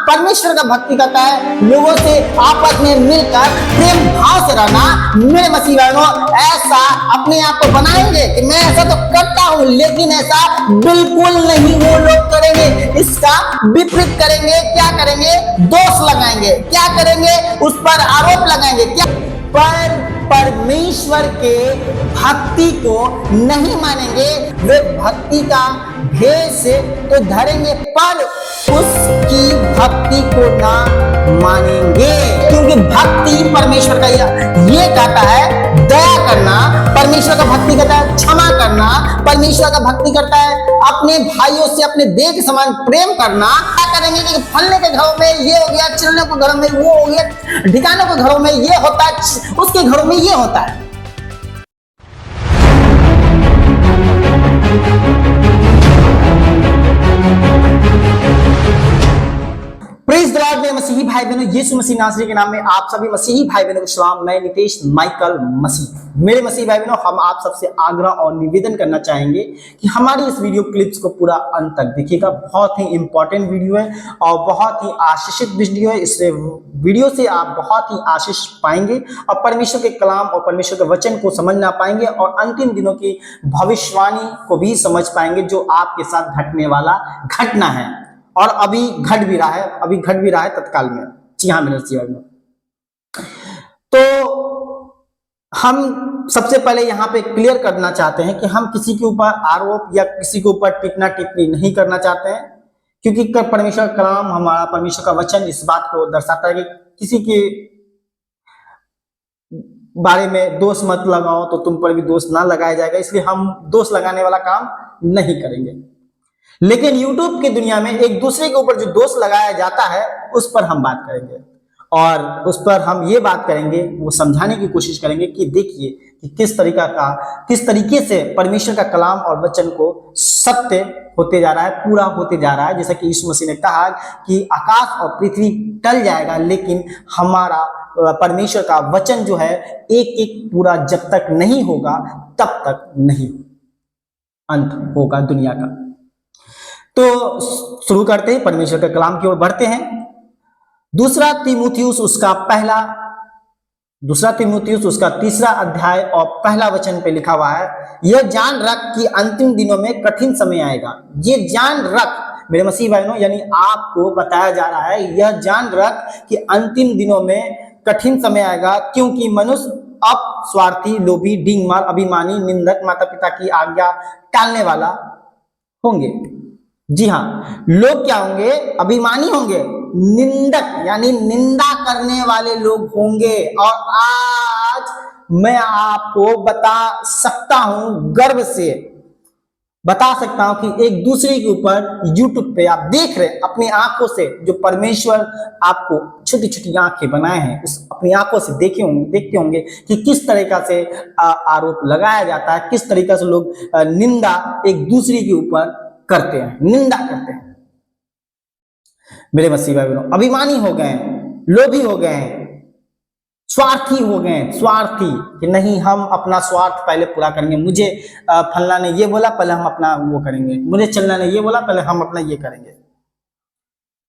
परमेश्वर का भक्ति करता है, लोगों से आपस में मिलकर प्रेम भाव से रहना। मेरे मसीह बहनों, ऐसा अपने आप को बनाएंगे कि मैं ऐसा तो करता हूं, लेकिन ऐसा बिल्कुल नहीं वो लोग करेंगे। इसका विपरीत करेंगे। क्या करेंगे? दोष लगाएंगे। क्या करेंगे? उस पर आरोप लगाएंगे। क्या पर परमेश्वर के भक्ति को नहीं मानेंगे। वे भक्ति का भेष तो धरेंगे पर उसकी भक्ति को ना मानेंगे, क्योंकि भक्ति परमेश्वर का ये कहता है दया करना, परमेश्वर का भक्ति करता है क्षमा करना, परमेश्वर का भक्ति करता है अपने भाइयों से अपने देह के समान प्रेम करना। क्या करेंगे कि फलने के घरों में ये हो गया, चिलने के घरों में वो हो गया, ढिकानों के घरों में ये होता है, उसके घरों में ये होता है। Praise the Lord. मेरे मसीही भाई बहनों, यीशु मसीह नासरी के नाम में आप सभी मसीही भाई बहनों को सलाम। मैं नितेश माइकल मसीह। मेरे मसीही भाई बहनों, हम आप सबसे आग्रह और निवेदन करना चाहेंगे कि हमारी इस वीडियो क्लिप्स को पूरा अंत तक देखिएगा। बहुत ही इंपॉर्टेंट वीडियो है और बहुत ही आशीषित वीडियो है। इस वीडियो से आप बहुत ही आशीष पाएंगे और परमेश्वर के कलाम और परमेश्वर के वचन को समझना पाएंगे और अंतिम दिनों की भविष्यवाणी को भी समझ पाएंगे, जो आपके साथ घटने वाला घटना है और अभी घट भी रहा है, तत्काल में। जी हाँ मेरे जीवन में। तो हम सबसे पहले यहाँ पे क्लियर करना चाहते हैं कि हम किसी के ऊपर आरोप या किसी के ऊपर टिप्पणी टिप्पणी नहीं करना चाहते हैं, क्योंकि परमेश्वर का कलाम, हमारा परमेश्वर का वचन इस बात को दर्शाता है कि किसी के बारे में दोष मत लगाओ तो तुम पर भी दोष ना लगाया जाएगा, इसलिए हम दोष लगाने वाला काम नहीं करेंगे। लेकिन YouTube की दुनिया में एक दूसरे के ऊपर जो दोष लगाया जाता है उस पर हम बात करेंगे और उस पर हम ये बात करेंगे, वो समझाने की कोशिश करेंगे कि देखिए कि किस तरीके से परमेश्वर का कलाम और वचन को सत्य होते जा रहा है, पूरा होते जा रहा है। जैसा कि यीशु मसीह ने कहा कि आकाश और पृथ्वी टल जाएगा, लेकिन हमारा परमेश्वर का वचन जो है एक एक पूरा जब तक नहीं होगा तब तक नहीं अंत होगा दुनिया का। तो शुरू करते हैं, परमेश्वर के कलाम की ओर बढ़ते हैं। दूसरा तीमुथियुस उसका 3 अध्याय और पहला वचन पे लिखा हुआ है, यह जान रख कि अंतिम दिनों में कठिन समय आएगा। ये जान रख मेरे मसीह भाइयों, यानी आपको बताया जा रहा है, यह जान रख कि अंतिम दिनों में कठिन समय आएगा, क्योंकि मनुष्य अब स्वार्थी, लोभी, डींगमार, अभिमानी, निंदक, माता पिता की आज्ञा टालने वाला होंगे। जी हाँ, लोग क्या होंगे? अभिमानी होंगे, निंदक यानी निंदा करने वाले लोग होंगे। और आज मैं आपको बता सकता हूं, गर्व से बता सकता हूं कि एक दूसरे के ऊपर YouTube पे आप देख रहे अपनी आंखों से, जो परमेश्वर आपको छोटी छोटी आंखें बनाए हैं, उस अपनी आंखों से देखते होंगे कि किस तरीका से आरोप लगाया जाता है, किस तरीका से लोग निंदा एक दूसरे के ऊपर करते हैं, निंदा करते हैं। मेरे मसीह भाई बहनों, अभिमानी हो गए हैं, लोभी हो गए हैं, स्वार्थी हो गए हैं, स्वार्थी कि नहीं हम अपना स्वार्थ पहले पूरा करेंगे, मुझे फल्ला ने ये बोला पहले हम अपना वो करेंगे, मुझे चलना ने ये बोला पहले हम अपना ये करेंगे।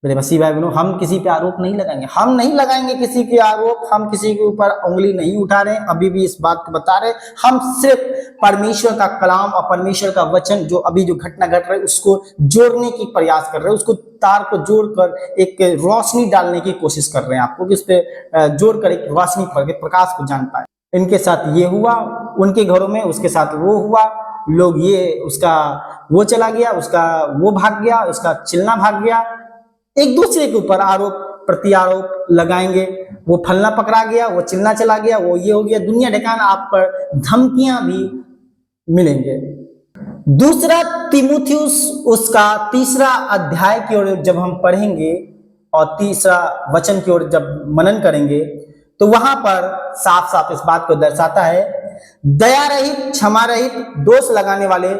मेरे मसीह भाई बहनों, हम किसी पे आरोप नहीं लगाएंगे, हम नहीं लगाएंगे किसी के आरोप, हम किसी के ऊपर उंगली नहीं उठा रहे, अभी भी इस बात को बता रहे, हम सिर्फ परमेश्वर का कलाम और परमेश्वर का वचन जो अभी जो घटना घट रही है उसको जोड़ने की प्रयास कर रहे हैं, उसको तार को जोड़कर एक रोशनी डालने की कोशिश कर रहे हैं, आपको कि उस पर जोड़कर एक रोशनी प्रकाश को जान पाए। इनके साथ ये हुआ, उनके घरों में उसके साथ वो हुआ, लोग ये उसका वो चला गया, उसका वो भाग गया, उसका चिलना भाग गया, एक दूसरे के ऊपर आरोप प्रत्यारोप लगाएंगे। वो फलना पकड़ा गया, वो चिलना चला गया, वो ये हो गया, दुनिया ढकान, आप पर धमकियां भी मिलेंगे। दूसरा तीमुथियुस उसका 3 अध्याय की ओर जब हम पढ़ेंगे और 3 वचन की ओर जब मनन करेंगे तो वहां पर साफ साफ इस बात को दर्शाता है, दया रहित, क्षमा रहित, दोष लगाने वाले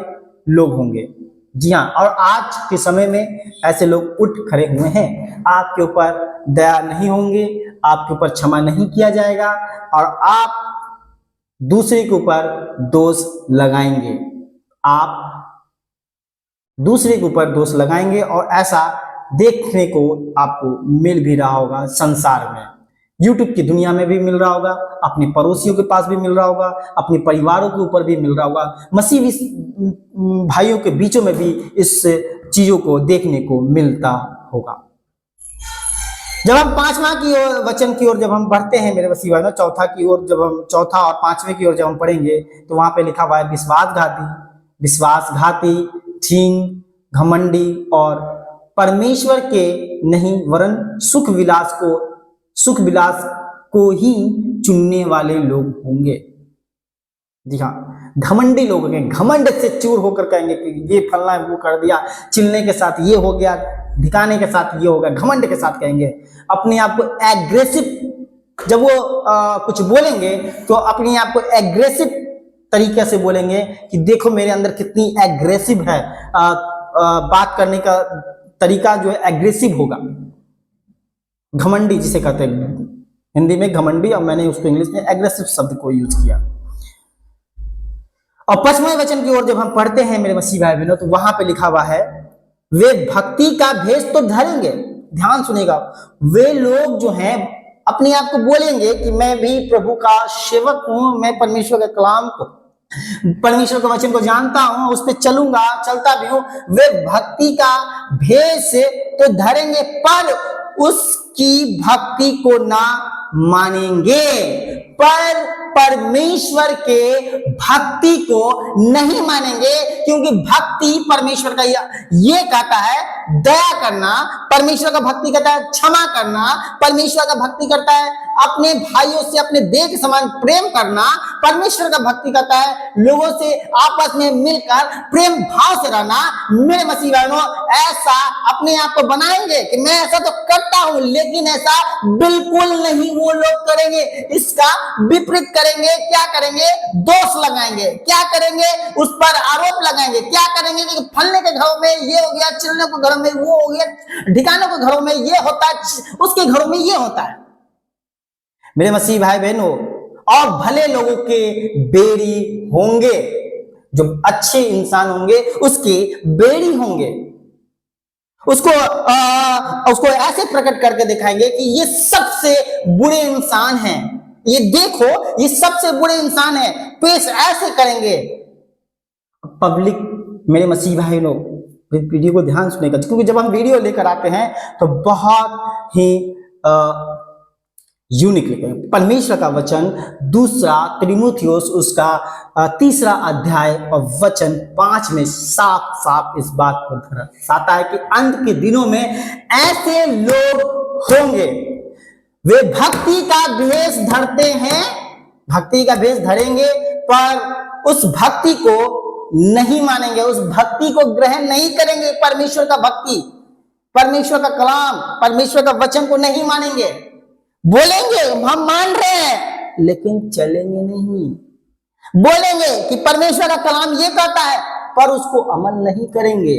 लोग होंगे। जी हाँ, और आज के समय में ऐसे लोग उठ खड़े हुए हैं। आपके ऊपर दया नहीं होंगे, आपके ऊपर क्षमा नहीं किया जाएगा और आप दूसरे के ऊपर दोष लगाएंगे, आप दूसरे के ऊपर दोष लगाएंगे और ऐसा देखने को आपको मिल भी रहा होगा संसार में, यूट्यूब की दुनिया में भी मिल रहा होगा, अपने पड़ोसियों के पास भी मिल रहा होगा, अपने परिवारों के ऊपर भी मिल रहा होगा, मसीही भाइयों के बीचों में भी इस चीजों को देखने को मिलता होगा। जब हम पांचवा की ओर वचन की ओर जब हम बढ़ते हैं मेरे मसीह भाइयों, चौथा की ओर जब हम चौथा और पांचवें की ओर जब हम पढ़ेंगे तो वहां पे लिखा हुआ है विश्वासघाती, ठीक, घमंडी और परमेश्वर के नहीं वरन सुख विलास को ही चुनने वाले लोग होंगे। जी हाँ, घमंडी लोग होंगे, घमंड से चूर होकर कहेंगे कि ये फलना वो कर दिया, चिल्लने के साथ ये हो गया, ढिकाने के साथ ये होगा, घमंड के साथ कहेंगे। अपने आप को एग्रेसिव, जब वो कुछ बोलेंगे तो अपने आप को एग्रेसिव तरीके से बोलेंगे कि देखो मेरे अंदर कितनी एग्रेसिव है, बात करने का तरीका जो है एग्रेसिव होगा। घमंडी जिसे कहते हैं हिंदी में घमंडी, और मैंने उसको इंग्लिश में एग्रेसिव शब्द को यूज किया। और पचवें वचन की ओर जब हम पढ़ते हैं मेरे मसीह भाई बहनों तो वहां पे लिखा हुआ है वे भक्ति का भेष तो धरेंगे। ध्यान सुनेगा, वे लोग जो हैं अपने आप को बोलेंगे कि मैं भी प्रभु का सेवक हूं, मैं परमेश्वर के कलाम को, परमेश्वर के वचन को जानता हूं, उस पर चलूंगा, चलता भी हूं। वे भक्ति का भेष तो धरेंगे पर उसकी भक्ति को ना मानेंगे, पर परमेश्वर के भक्ति को नहीं मानेंगे, क्योंकि भक्ति परमेश्वर का ये कहता है दया करना, परमेश्वर का भक्ति कहता है क्षमा करना, परमेश्वर का भक्ति करता है अपने भाइयों से अपने देह के समान प्रेम करना, परमेश्वर का भक्ति करता है लोगों से आपस में मिलकर प्रेम भाव से रहना। मेरे मसीह भाइयों, ऐसा अपने आप को बनाएंगे कि मैं ऐसा तो करता हूं, लेकिन ऐसा बिल्कुल नहीं वो लोग करेंगे, इसका विपरीत करेंगे। क्या करेंगे? दोष लगाएंगे। क्या करेंगे? उस पर आरोप लगाएंगे। क्या करेंगे कि फलने के घरों में ये हो गया, चिल्लने के घरों में वो हो गया, ढिकानों के घरों में ये होता है, उसके घरों में ये होता है। मेरे मसीह भाई बहनों, और भले लोगों के बेरी होंगे, जो अच्छे इंसान होंगे उसके बेरी होंगे, उसको ऐसे प्रकट करके दिखाएंगे कि ये सबसे बुरे इंसान हैं, ये देखो ये सबसे बुरे इंसान है, पेश ऐसे करेंगे। पब्लिक मेरे मसीह भाई लोग वीडियो को ध्यान सुनेगा, क्योंकि जब हम वीडियो लेकर आते हैं तो बहुत ही यूनिक लिखे हैं। परमेश्वर का वचन दूसरा तिमुथियुस उसका 3 अध्याय और वचन 5 में साफ साफ इस बात को दर्शाता है कि अंत के दिनों में ऐसे लोग होंगे, वे भक्ति का भेष धरते हैं, भक्ति का भेष धरेंगे, पर उस भक्ति को नहीं मानेंगे, उस भक्ति को ग्रहण नहीं करेंगे। परमेश्वर का भक्ति, परमेश्वर का कलाम, परमेश्वर का वचन को नहीं मानेंगे। बोलेंगे हम मान रहे हैं, लेकिन चलेंगे नहीं। बोलेंगे कि परमेश्वर का कलाम ये कहता है, पर उसको अमल नहीं करेंगे।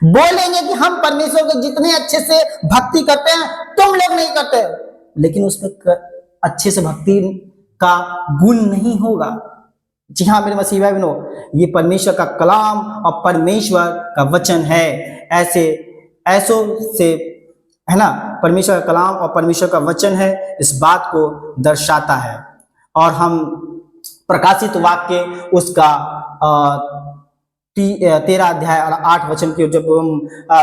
बोलेंगे कि हम परमेश्वर को जितने अच्छे से भक्ति करते हैं तुम लोग नहीं करते, लेकिन उसमें अच्छे से भक्ति का गुण नहीं होगा। जी हाँ मेरे मसीह भाई बहनों, ये परमेश्वर का कलाम और परमेश्वर का वचन है। ऐसों से है ना, परमेश्वर का कलाम और परमेश्वर का वचन है, इस बात को दर्शाता है। और हम प्रकाशित वाक्य उसका 13 अध्याय और 8 वचन की ओर जब हम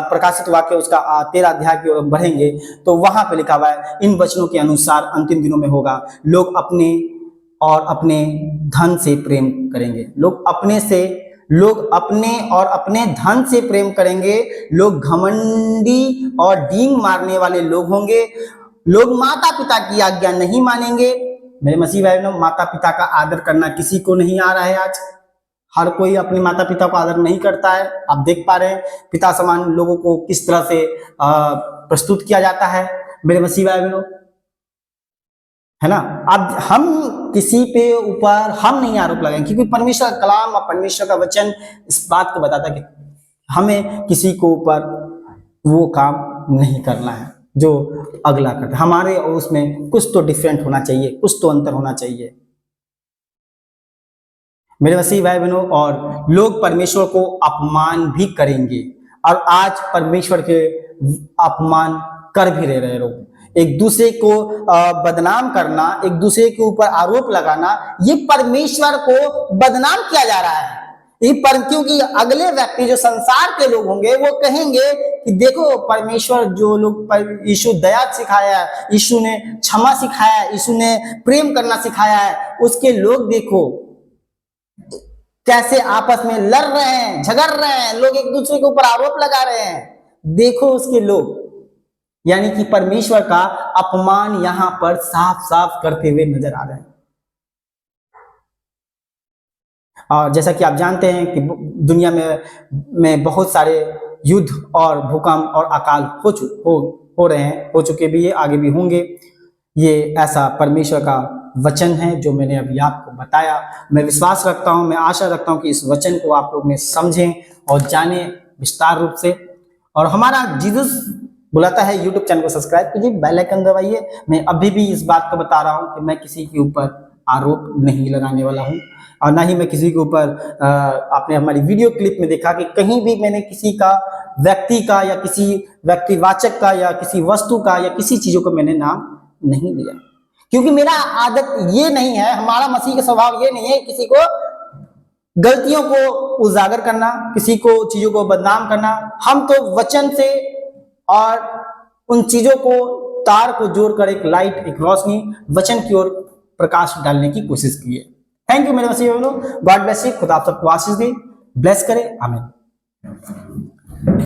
प्रकाशित वाक्य उसका 13 अध्याय की ओर बढ़ेंगे तो वहां पे लिखा हुआ है इन वचनों के अनुसार अंतिम दिनों में होगा, लोग अपने और अपने धन से प्रेम करेंगे। लोग अपने और अपने धन से प्रेम करेंगे। लोग घमंडी और डींग मारने वाले लोग होंगे। लोग माता पिता की आज्ञा नहीं मानेंगे। मेरे मसीह भाई बहनों, माता पिता का आदर करना किसी को नहीं आ रहा है। आज हर कोई अपने माता पिता को आदर नहीं करता है। आप देख पा रहे हैं पिता समान लोगों को किस तरह से प्रस्तुत किया जाता है। मेरे मसीह भाई बहनों, है ना, अब हम किसी पे ऊपर हम नहीं आरोप लगाएंगे, क्योंकि परमेश्वर का कलाम और परमेश्वर का वचन इस बात को बताता है कि हमें किसी को ऊपर वो काम नहीं करना है जो अगला करता है। हमारे और उसमें कुछ तो डिफरेंट होना चाहिए, कुछ तो अंतर होना चाहिए। मेरे मसीह भाई बहनों, और लोग परमेश्वर को अपमान भी करेंगे। और आज परमेश्वर के अपमान कर भी रहे लोग। एक दूसरे को बदनाम करना, एक दूसरे के ऊपर आरोप लगाना, ये परमेश्वर को बदनाम किया जा रहा है। क्योंकि अगले व्यक्ति जो संसार के लोग होंगे वो कहेंगे कि देखो परमेश्वर जो लोग, यीशु दया सिखाया है, यीशु ने क्षमा सिखाया है, यीशु ने प्रेम करना सिखाया है, उसके लोग देखो कैसे आपस में लड़ रहे हैं, झगड़ रहे हैं, लोग एक दूसरे के ऊपर आरोप लगा रहे हैं, देखो उसके लोग। यानी कि परमेश्वर का अपमान यहां पर साफ साफ करते हुए नजर आ रहे हैं। और जैसा कि आप जानते हैं कि दुनिया में बहुत सारे युद्ध और भूकंप और अकाल हो रहे हैं, हो चुके भी है, आगे भी होंगे। ये ऐसा परमेश्वर का वचन है जो मैंने अभी आपको बताया। मैं विश्वास रखता हूं, मैं आशा रखता हूं कि इस वचन को आप लोग में समझें और जानें विस्तार रूप से। और हमारा जीसस बुलाता है यूट्यूब चैनल को सब्सक्राइब कीजिए, बेल आइकन दबाइए। मैं अभी भी इस बात को बता रहा हूं कि मैं किसी के ऊपर आरोप नहीं लगाने वाला हूं, और ना ही मैं किसी के ऊपर, आपने हमारी वीडियो क्लिप में देखा कि कहीं भी मैंने किसी का, व्यक्ति का या किसी व्यक्तिवाचक का या किसी वस्तु का या किसी चीजों को मैंने नाम नहीं लिया, क्योंकि मेरा आदत ये नहीं है, हमारा मसीह का स्वभाव ये नहीं है किसी को गलतियों को उजागर करना, किसी को चीजों को बदनाम करना। हम तो वचन से और उन चीजों को, तार को जोड़कर एक लाइट, एक रोशनी वचन की ओर प्रकाश डालने की कोशिश की है। थैंक यू मेरे मसीह भाइयों, गॉड ब्लेस यू, खुदा आप सबको आशीष दे, ब्लेस करे, आमीन।